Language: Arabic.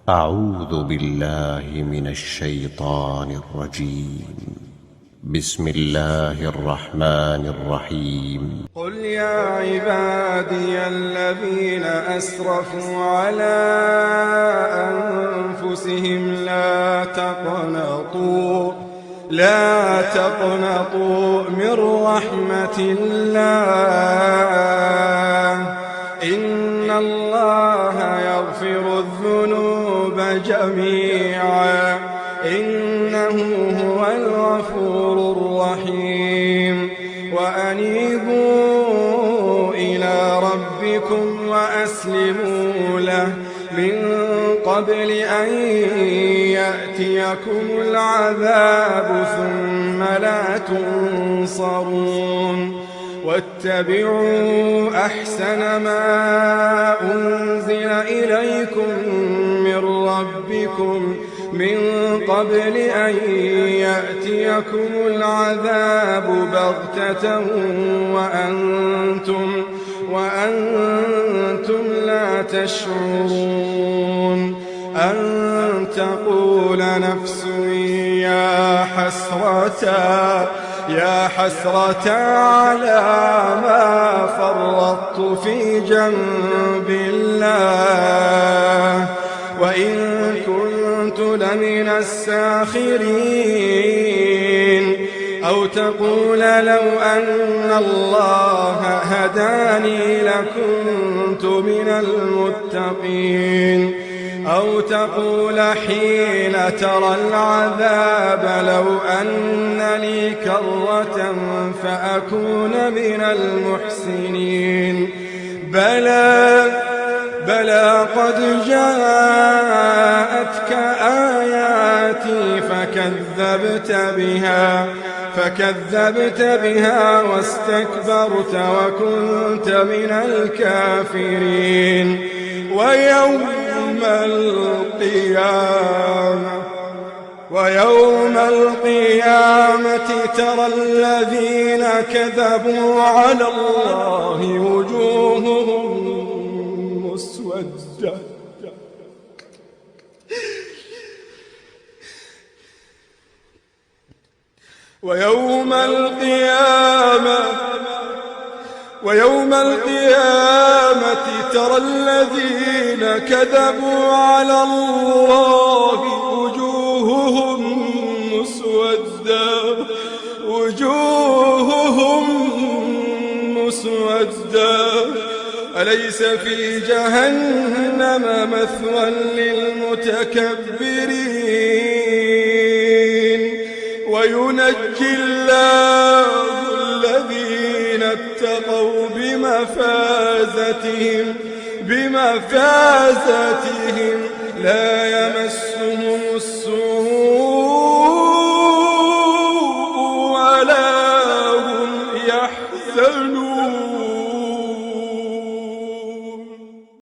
أعوذ بالله من الشيطان الرجيم. بسم الله الرحمن الرحيم. قل يا عبادي الذين أسرفوا على أنفسهم لا تقنطوا من رحمة الله إن الله يغفر الذنوب جميعا إنه هو الغفور الرحيم وأنيبوا إلى ربكم وأسلموا له من قبل أن يأتيكم العذاب ثم لا تنصرون واتبعوا أحسن ما أنزل إليكم من ربكم من قبل أن يأتيكم العذاب بغتة وأنتم لا تشعرون أن تقول نفس يا حسرة على ما فرطت في جنب الله وإن كنت لمن الساخرين أو تقول لو أن الله هداني لكنت من المتقين أو تقول حين ترى العذاب لو أن لي كرة فأكون من المحسنين بلى قد جاءتك آياتي فكذبت بها واستكبرت وكنت من الكافرين ويوم القيامة ترى الذين كذبوا على الله وجوههم مسودة ويوم القيامة ترى الذين كذبوا على الله وجوههم مسودة أليس في جهنم مثوى للمتكبرين وينجي الله الذين اتقوا بمفازتهم لا يمسهم السوء